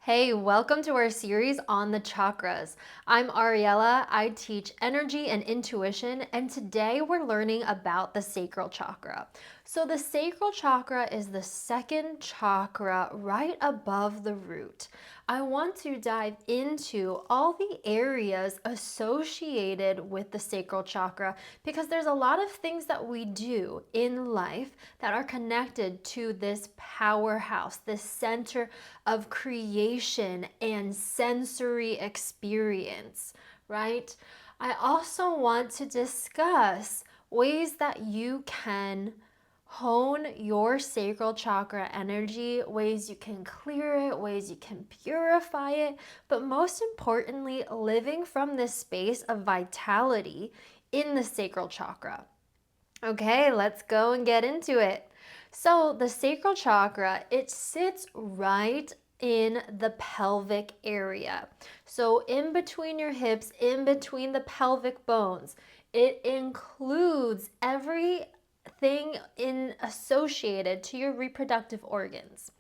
Hey, welcome to our series on the chakras. I'm Ariella. I teach energy and intuition, and today we're learning about the sacral chakra. So, the sacral chakra is the second chakra right above the root. I want to dive into all the areas associated with the sacral chakra because there's a lot of things that we do in life that are connected to this powerhouse, this center of creation and sensory experience, right? I also want to discuss ways that you can hone your sacral chakra energy, ways you can clear it, ways you can purify it, but most importantly, living from this space of vitality in the sacral chakra. Okay, let's go and get into it. So, the sacral chakra, it sits right in the pelvic area. So, in between your hips, in between the pelvic bones, it includes everything associated to your reproductive organs.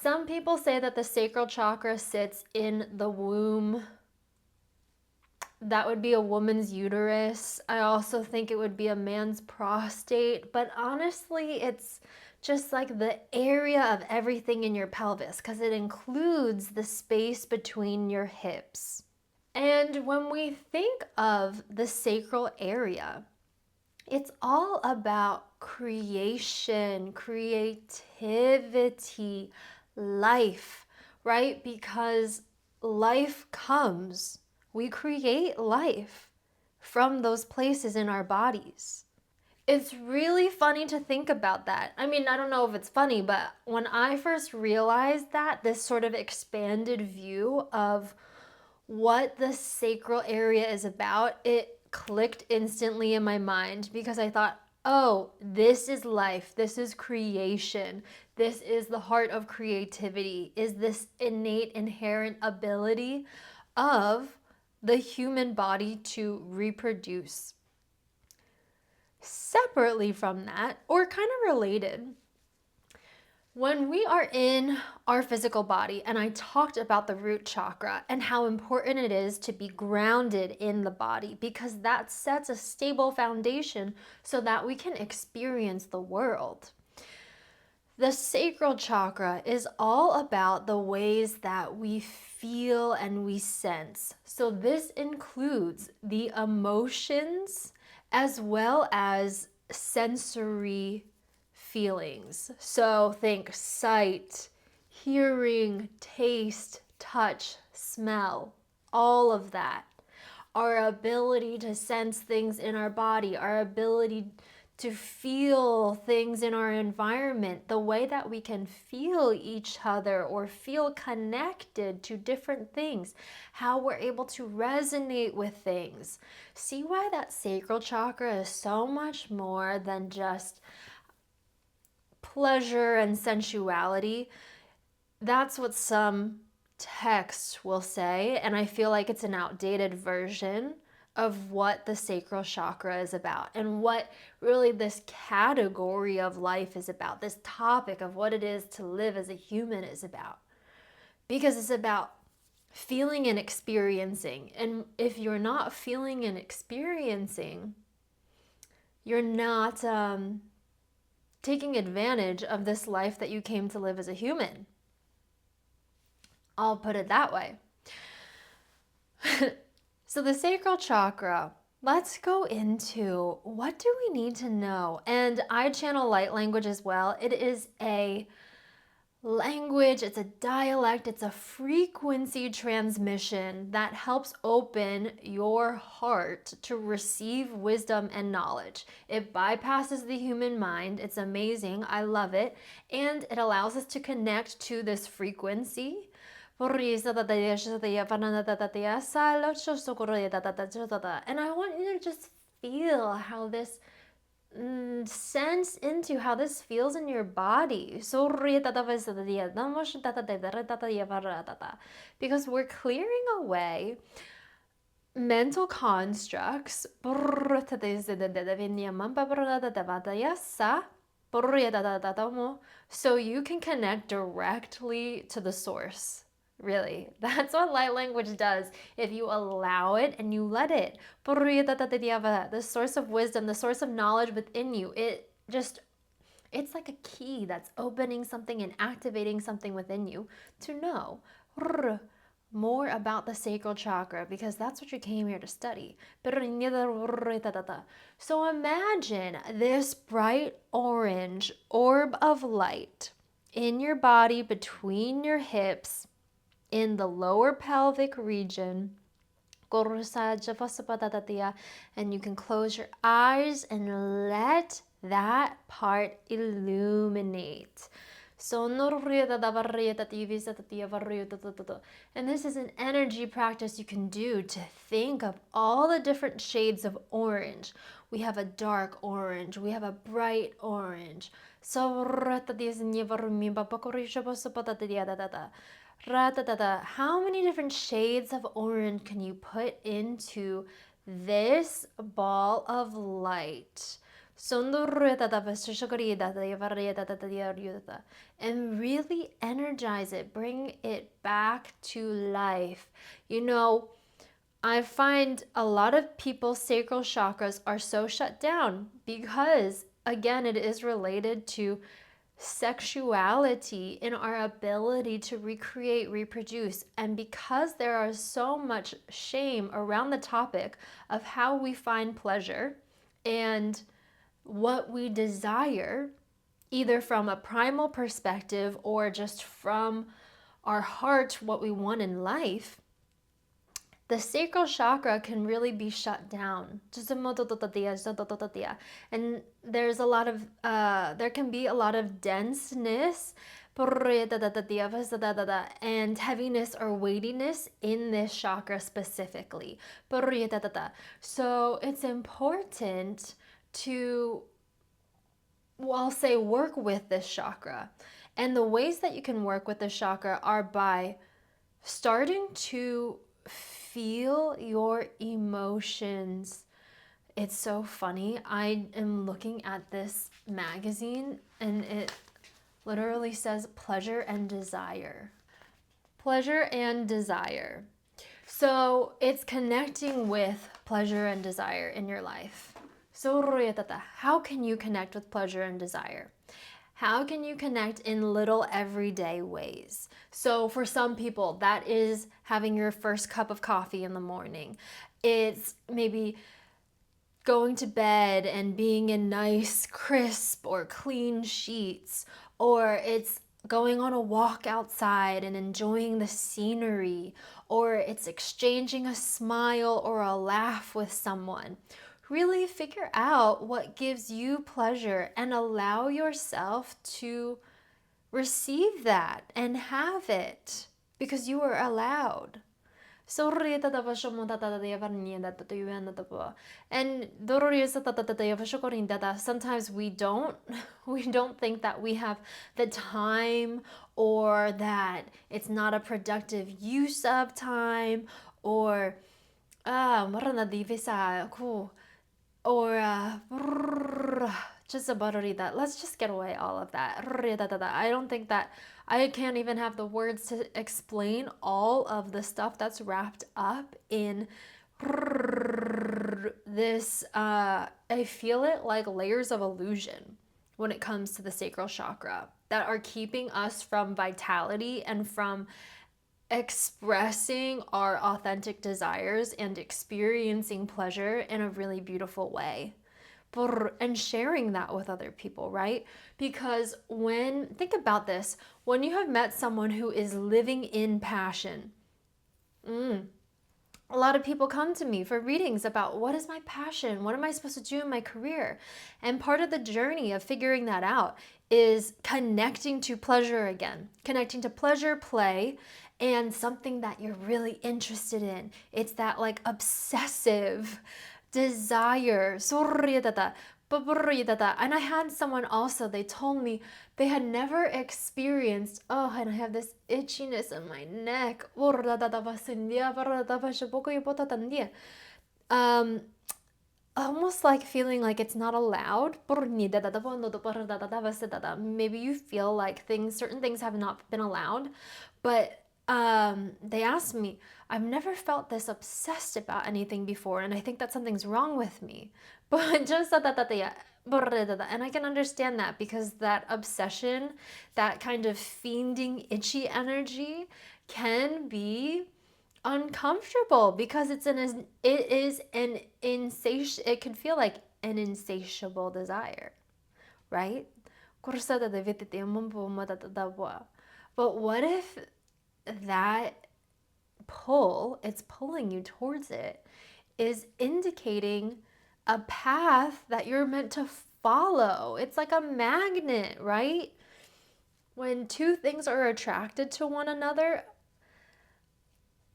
Some people say that the sacral chakra sits in the womb. That would be a woman's uterus. I also think it would be a man's prostate, but honestly, it's just like the area of everything in your pelvis because it includes the space between your hips. And when we think of the sacral area, it's all about creation, creativity, life, right? Because life comes, we create life from those places in our bodies. It's really funny to think about that. I mean, I don't know if it's funny, but when I first realized that, this sort of expanded view of what the sacral area is about, it clicked instantly in my mind because I thought, oh, this is life. This is creation. This is the heart of creativity, is this innate, inherent ability of the human body to reproduce. Separately from that, or kind of related, when we are in our physical body, and I talked about the root chakra and how important it is to be grounded in the body because that sets a stable foundation so that we can experience the world. The sacral chakra is all about the ways that we feel and we sense. So, this includes the emotions as well as sensory feelings. So, think sight, hearing, taste, touch, smell, all of that. Our ability to sense things in our body, our ability to feel things in our environment, the way that we can feel each other or feel connected to different things, how we're able to resonate with things. See why that sacral chakra is so much more than just pleasure and sensuality. That's what some texts will say, and I feel like it's an outdated version of what the sacral chakra is about and what really this category of life is about, this topic of what it is to live as a human is about. Because it's about feeling and experiencing. And if you're not feeling and experiencing, you're not taking advantage of this life that you came to live as a human. I'll put it that way. So the sacral chakra, let's go into what do we need to know? And I channel light language as well. It is a language, it's a dialect, it's a frequency transmission that helps open your heart to receive wisdom and knowledge. It bypasses the human mind. It's amazing. I love it. And it allows us to connect to this frequency. And I want you to just feel how this sense into how this feels in your body. Because we're clearing away mental constructs so you can connect directly to the source. Really, that's what light language does. If you allow it and you let it, the source of wisdom, the source of knowledge within you, it's like a key that's opening something and activating something within you to know more about the sacral chakra, because that's what you came here to study. So imagine this bright orange orb of light in your body between your hips in the lower pelvic region. And you can close your eyes and let that part illuminate. And this is an energy practice you can do to think of all the different shades of orange. We have a dark orange, we have a bright orange. How many different shades of orange can you put into this ball of light? And really energize it, bring it back to life. You know, I find a lot of people's sacral chakras are so shut down because, again, it is related to sexuality in our ability to recreate, reproduce. And because there is so much shame around the topic of how we find pleasure and what we desire, either from a primal perspective or just from our heart, what we want in life, the sacral chakra can really be shut down. And there's a lot of, there can be a lot of denseness and heaviness or weightiness in this chakra specifically. So it's important to, well, I'll say, work with this chakra. And the ways that you can work with this chakra are by starting to feel your emotions. It's so funny. I am looking at this magazine and it literally says pleasure and desire. Pleasure and desire. So it's connecting with pleasure and desire in your life. So how can you connect with pleasure and desire? How can you connect in little everyday ways? So for some people, that is having your first cup of coffee in the morning. It's maybe going to bed and being in nice, crisp, or clean sheets. Or it's going on a walk outside and enjoying the scenery. Or it's exchanging a smile or a laugh with someone. Really figure out what gives you pleasure and allow yourself to receive that and have it because you are allowed. And sometimes we don't think that we have the time, or that it's not a productive use of time, or just about that. Let's just get away all of that. I don't think that I can't even have the words to explain all of the stuff that's wrapped up in this. I feel it like layers of illusion when it comes to the sacral chakra that are keeping us from vitality and from expressing our authentic desires and experiencing pleasure in a really beautiful way. And sharing that with other people, right? Because think about this, when you have met someone who is living in passion, a lot of people come to me for readings about what is my passion? What am I supposed to do in my career? And part of the journey of figuring that out is connecting to pleasure again, connecting to pleasure, play, and something that you're really interested in. It's that like obsessive desire. And I had someone also, they told me they had never experienced, and I have this itchiness in my neck. Almost like feeling like it's not allowed. Maybe you feel like certain things have not been allowed, but they asked me, I've never felt this obsessed about anything before, and I think that something's wrong with me. But just and I can understand that because that obsession, that kind of fiending, itchy energy can be uncomfortable because it is an insatiable, it can feel like an insatiable desire, right? But what if that pull, it's pulling you towards it, is indicating a path that you're meant to follow? It's like a magnet, right? When two things are attracted to one another,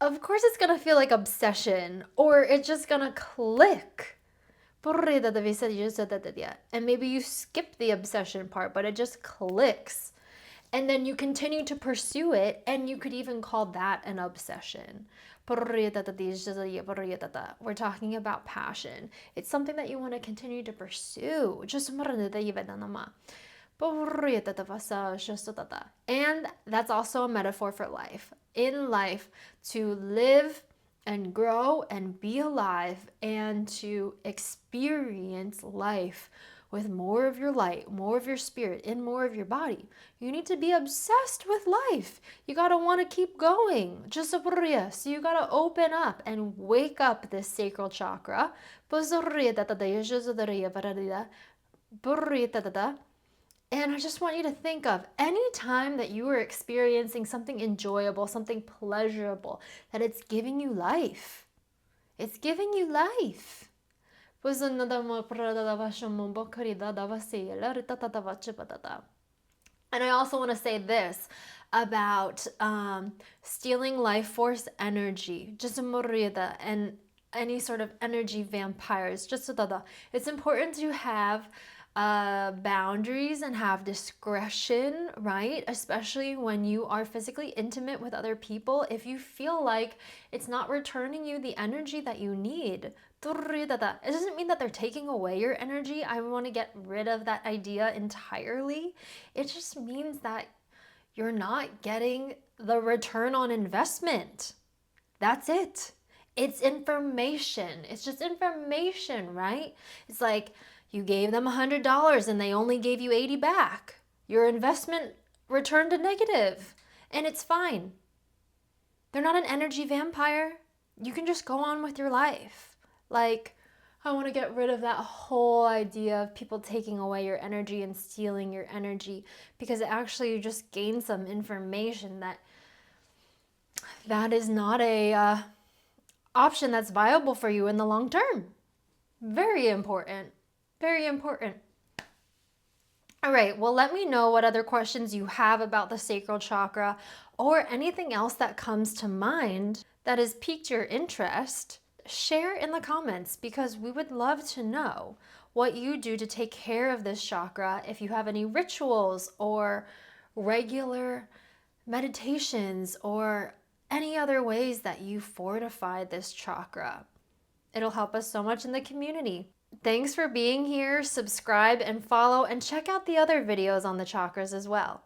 of course it's gonna feel like obsession, or it's just gonna click. And maybe you skip the obsession part, but it just clicks. And then you continue to pursue it, and you could even call that an obsession. We're talking about passion. It's something that you want to continue to pursue. And that's also a metaphor for life. In life, to live and grow and be alive and to experience life with more of your light, more of your spirit, and more of your body. You need to be obsessed with life. You gotta want to keep going. So you gotta open up and wake up this sacral chakra. And I just want you to think of any time that you are experiencing something enjoyable, something pleasurable, that it's giving you life. It's giving you life. And I also want to say this about stealing life force energy, and any sort of energy vampires. It's important to have boundaries and have discretion, right? Especially when you are physically intimate with other people. If you feel like it's not returning you the energy that you need, it doesn't mean that they're taking away your energy. I want to get rid of that idea entirely. It just means that you're not getting the return on investment. That's it. It's information. It's just information, right? It's like you gave them $100 and they only gave you 80 back. Your investment returned a negative, and it's fine. They're not an energy vampire. You can just go on with your life. Like, I want to get rid of that whole idea of people taking away your energy and stealing your energy, because actually you just gain some information that is not a option that's viable for you in the long term. Very important. Very important. All right, well, let me know what other questions you have about the sacral chakra or anything else that comes to mind that has piqued your interest. Share in the comments, because we would love to know what you do to take care of this chakra, if you have any rituals or regular meditations or any other ways that you fortify this chakra. It'll help us so much in the community. Thanks for being here. Subscribe and follow, and check out the other videos on the chakras as well.